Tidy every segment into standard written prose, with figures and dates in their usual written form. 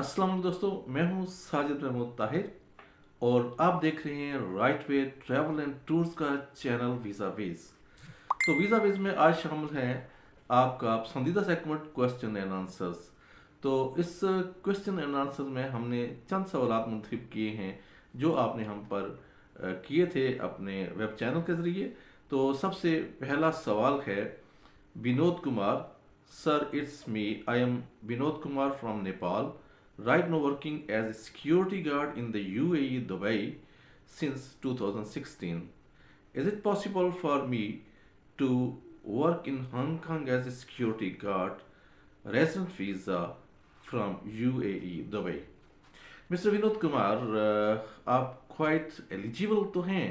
अस्सलाम वालेकुम दोस्तों, मैं हूं साजिद महमूद ताहिर और आप देख रहे हैं right way travel and tours का चैनल वीज़ा वेज। तो वीज़ा वेज में आज शामिल है आपका पसंदीदा सेगमेंट क्वेश्चन एंड आंसर्स। तो इस क्वेश्चन एंड आंसर में हमने चंद सवाल मुंतखब किए हैं जो आपने हम पर किए थे अपने वेब चैनल के ज़रिए। तो सबसे पहला सवाल है Vinod Kumar sir, it's me, I am Vinod Kumar from Nepal, right now working as a security guard in the UAE Dubai since 2016. Is it possible for me to work in Hong Kong as a security guard, resident visa from UAE Dubai? Mister Vinod Kumar, आप quite eligible तो हैं,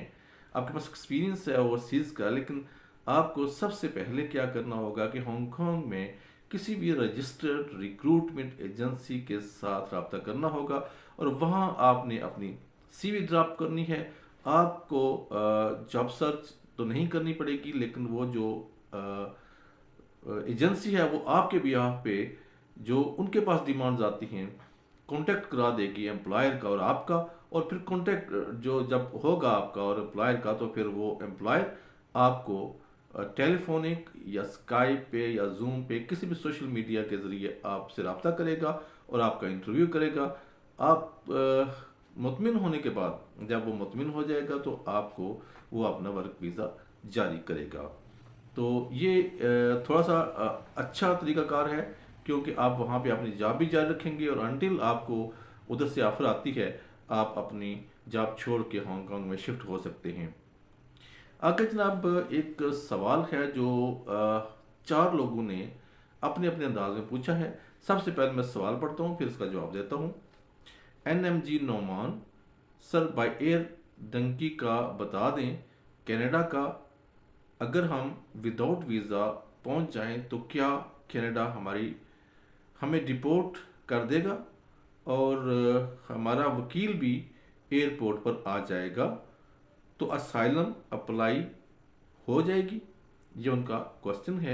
आपके पास experience है overseas का, लेकिन आपको सबसे पहले क्या करना होगा कि हांगकांग में किसी भी रजिस्टर्ड रिक्रूटमेंट एजेंसी के साथ रब्ता करना होगा और वहाँ आपने अपनी सीवी ड्रॉप करनी है। आपको जॉब सर्च तो नहीं करनी पड़ेगी, लेकिन वो जो एजेंसी है वो आपके बिहाफ पे जो उनके पास डिमांड्स आती हैं कांटेक्ट करा देगी एम्प्लॉयर का और आपका, और फिर कांटेक्ट जो जब होगा आपका और एम्प्लॉयर का तो फिर वो एम्प्लॉयर आपको टेलीफोनिक या स्काइप पे या जूम पे किसी भी सोशल मीडिया के ज़रिए आपसे रब्ता करेगा और आपका इंटरव्यू करेगा। आप मुतमिन होने के बाद जब वो मुतमिन हो जाएगा तो आपको वो अपना वर्क वीज़ा जारी करेगा। तो ये थोड़ा सा अच्छा तरीकाकार है क्योंकि आप वहाँ पे अपनी जॉब भी जारी रखेंगे और अनटिल आपको उधर से ऑफर आती है आप अपनी जॉब छोड़ के हांगकांग में शिफ्ट हो सकते हैं। आगे जनाब एक सवाल है जो चार लोगों ने अपने अपने अंदाज में पूछा है। सबसे पहले मैं सवाल पढ़ता हूँ फिर इसका जवाब देता हूँ। NMG Noman sir, by air dunki का बता दें कनाडा का, अगर हम विदाउट वीज़ा पहुंच जाएं तो क्या कनाडा हमें डिपोर्ट कर देगा और हमारा वकील भी एयरपोर्ट पर आ जाएगा तो असाइलम अप्लाई हो जाएगी? ये उनका क्वेश्चन है।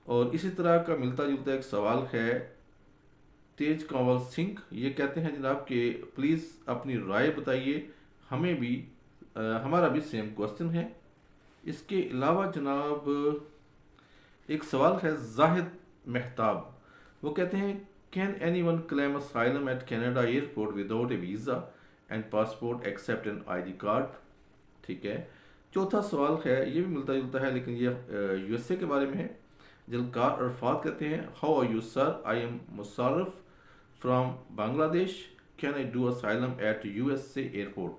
और इसी तरह का मिलता जुलता एक सवाल है तेज कंवल सिंह, ये कहते हैं जनाब कि प्लीज़ अपनी राय बताइए, हमें भी हमारा भी सेम क्वेश्चन है। इसके अलावा जनाब एक सवाल है जाहिद मेहताब, वो कहते हैं can anyone claim asylum at Canada airport without a visa and passport except an ID card? ठीक है। चौथा सवाल है, ये भी मिलता जुलता है लेकिन ये USA के बारे में है। जलकार अरफात कहते हैं how are you sir, I am Musharraf from Bangladesh, can I do asylum at USA airport?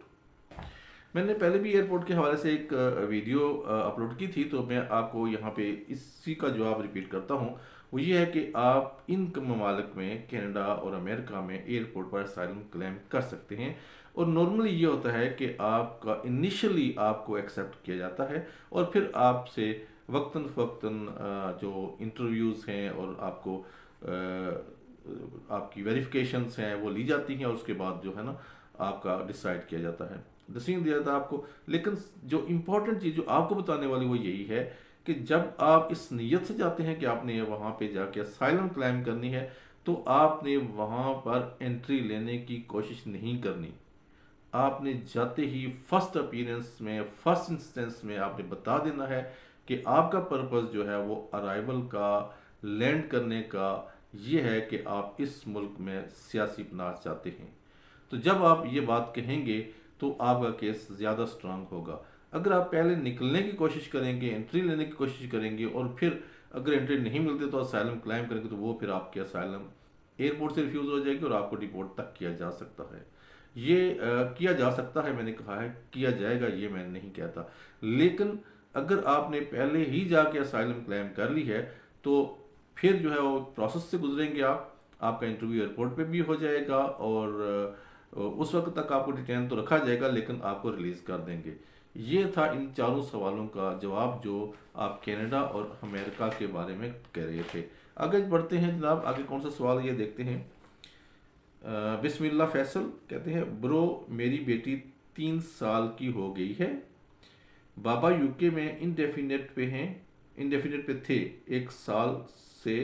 मैंने पहले भी एयरपोर्ट के हवाले से एक वीडियो अपलोड की थी, तो मैं आपको यहाँ पे इसी का जवाब रिपीट करता हूँ। वो ये है कि आप इन ममालिक में कनाडा और अमेरिका में एयरपोर्ट पर असाइलम क्लेम कर सकते हैं और नॉर्मली ये होता है कि आपका इनिशियली आपको एक्सेप्ट किया जाता है और फिर आपसे वक्तन फ़वक्तन जो इंटरव्यूज़ हैं और आपको आपकी वेरिफिकेशंस हैं वो ली जाती हैं और उसके बाद जो है ना आपका डिसाइड किया जाता है, डिसीजन दिया जाता है आपको। लेकिन जो इम्पोर्टेंट चीज़ जो आपको बताने वाली वो यही है कि जब आप इस नीयत से जाते हैं कि आपने वहाँ पे जाके असाइलम क्लेम करनी है तो आपने वहाँ पर एंट्री लेने की कोशिश नहीं करनी। आपने जाते ही फर्स्ट अपीयरेंस में फर्स्ट इंस्टेंस में आपने बता देना है कि आपका पर्पस जो है वो अराइवल का, लैंड करने का ये है कि आप इस मुल्क में सियासी पनाह चाहते हैं। तो जब आप ये बात कहेंगे तो आपका केस ज़्यादा स्ट्रांग होगा। अगर आप पहले निकलने की कोशिश करेंगे, एंट्री लेने की कोशिश करेंगे और फिर अगर एंट्री नहीं मिलती तो असाइलम क्लेम करेंगे तो वो फिर आपकी असाइलम एयरपोर्ट से रिफ्यूज़ हो जाएगी और आपको डिपोर्ट तक किया जा सकता है। ये किया जा सकता है, मैंने कहा है, किया जाएगा ये मैं नहीं कहता। लेकिन अगर आपने पहले ही जाके असाइलम क्लेम कर ली है तो फिर जो है वो प्रोसेस से गुजरेंगे आपका इंटरव्यू एयरपोर्ट पे भी हो जाएगा और उस वक्त तक आपको डिटेन तो रखा जाएगा लेकिन आपको रिलीज़ कर देंगे। ये था इन चारों सवालों का जवाब जो आप कनाडा और अमेरिका के बारे में कह रहे थे। आगे बढ़ते हैं जनाब, आगे कौन सा सवाल ये देखते हैं। बिस्मिल्लाह फैसल कहते हैं ब्रो, मेरी बेटी 3 साल की हो गई है, बाबा यूके में इंडेफिनेट पे हैं, इंडेफिनेट पे थे, 1 साल से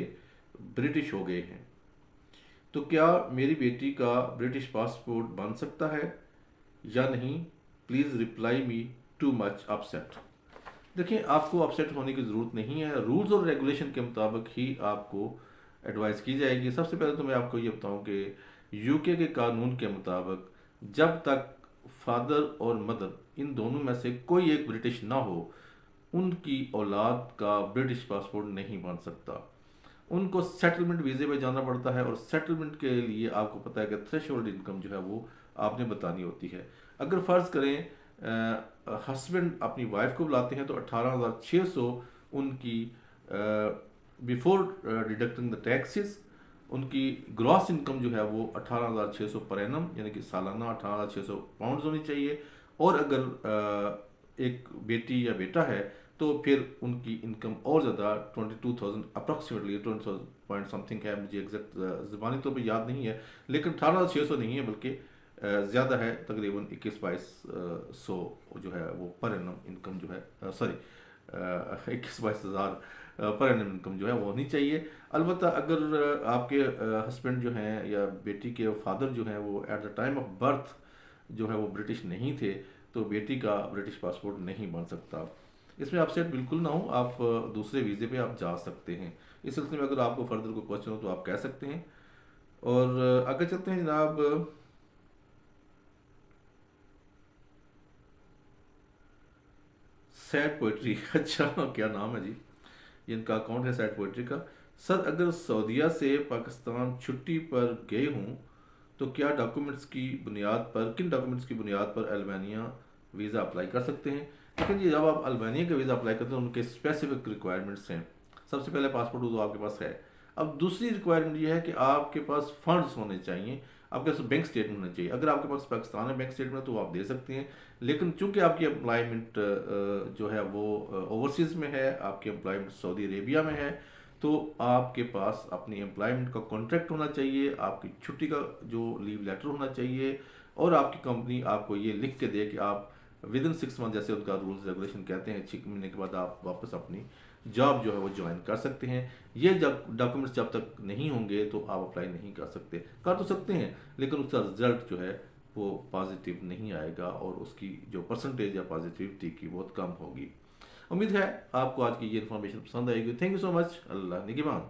ब्रिटिश हो गए हैं, तो क्या मेरी बेटी का ब्रिटिश पासपोर्ट बन सकता है या नहीं? Please reply me too much upset. देखिए, आपको अपसेट होने की ज़रूरत नहीं है। रूल्स और रेगुलेशन के मुताबिक ही आपको एडवाइस की जाएगी। सबसे पहले तो मैं आपको ये बताऊं कि यूके के कानून के मुताबिक जब तक फादर और मदर इन दोनों में से कोई एक ब्रिटिश ना हो, उनकी औलाद का ब्रिटिश पासपोर्ट नहीं बन सकता। उनको सेटलमेंट वीज़े पे जाना पड़ता है, और सेटलमेंट के लिए आपको पता है कि थ्रेशोल्ड इनकम जो है वो आपने बतानी होती है। अगर फ़र्ज़ करें हस्बैंड अपनी वाइफ को बुलाते हैं तो 18,600 उनकी बिफोर डिडक्टिंग द टैक्सेस उनकी ग्रॉस इनकम जो है वो 18,600 पर एनम, यानी कि सालाना 18,600 पाउंड होनी चाहिए। और अगर एक बेटी या बेटा है तो फिर उनकी इनकम और ज़्यादा 22,000 अप्रॉक्सीमेटली 20,000 पॉइंट समथिंग है, मुझे एग्जैक्ट ज़बानी तौर पर याद नहीं है, लेकिन 18,600 नहीं है बल्कि ज़्यादा है, तकरीबन 21-2200 जो है वो पर एनम इनकम जो है, सॉरी 21-22 हज़ार पर एनम इनकम जो है वो होनी चाहिए। अलबत्ता अगर आपके हस्बैंड जो हैं या बेटी के फादर जो हैं वो at the time of birth जो है वो ब्रिटिश नहीं थे, तो बेटी का ब्रिटिश पासपोर्ट नहीं बन सकता। इसमें अपसेट बिल्कुल ना हो, आप दूसरे वीज़े पे आप जा सकते हैं। इस सिलसिले में अगर आपको फर्दर कोई क्वेश्चन हो तो आप कह सकते हैं। और आगे चलते हैं जनाब। सैड पोइट्री अच्छा, क्या नाम है जी, ये इनका अकाउंट है सैड पोइट्री का। सर, अगर सऊदीया से पाकिस्तान छुट्टी पर गए हों तो क्या डॉक्यूमेंट्स की बुनियाद पर, किन डॉक्यूमेंट्स की बुनियाद पर अल्बानिया वीज़ा अप्लाई कर सकते हैं? लेकिन जी, जब आप अल्बानिया का वीज़ा अप्लाई करते हैं उनके स्पेसिफिक रिक्वायरमेंट्स हैं। सबसे पहले पासपोर्ट तो आपके पास है। अब दूसरी रिक्वायरमेंट ये है कि आपके पास फंड्स होने चाहिए, आपके पास बैंक स्टेटमेंट होना चाहिए। अगर आपके पास पाकिस्तान में बैंक स्टेटमेंट तो आप दे सकते हैं, लेकिन चूंकि आपकी एम्प्लॉयमेंट जो है वो ओवरसीज़ में है, आपकी एम्प्लॉयमेंट सऊदी अरेबिया में है, तो आपके पास अपनी एम्प्लॉयमेंट का कॉन्ट्रैक्ट होना चाहिए, आपकी छुट्टी का जो लीव लेटर होना चाहिए, और आपकी कंपनी आपको ये लिख के दे कि आप विद इन 6 मंथ, जैसे उनका रूल्स रेगुलेशन कहते हैं, 6 महीने के बाद आप वापस अपनी जॉब जो है वो ज्वाइन कर सकते हैं। ये जब डॉक्यूमेंट्स जब तक नहीं होंगे तो आप अप्लाई नहीं कर सकते। कर तो सकते हैं, लेकिन उसका रिजल्ट जो है वो पॉजिटिव नहीं आएगा, और उसकी जो परसेंटेज या पॉजिटिविटी की बहुत कम होगी। उम्मीद है आपको आज की ये इन्फॉर्मेशन पसंद आएगी। Thank you so much. अल्लाह निगहबान।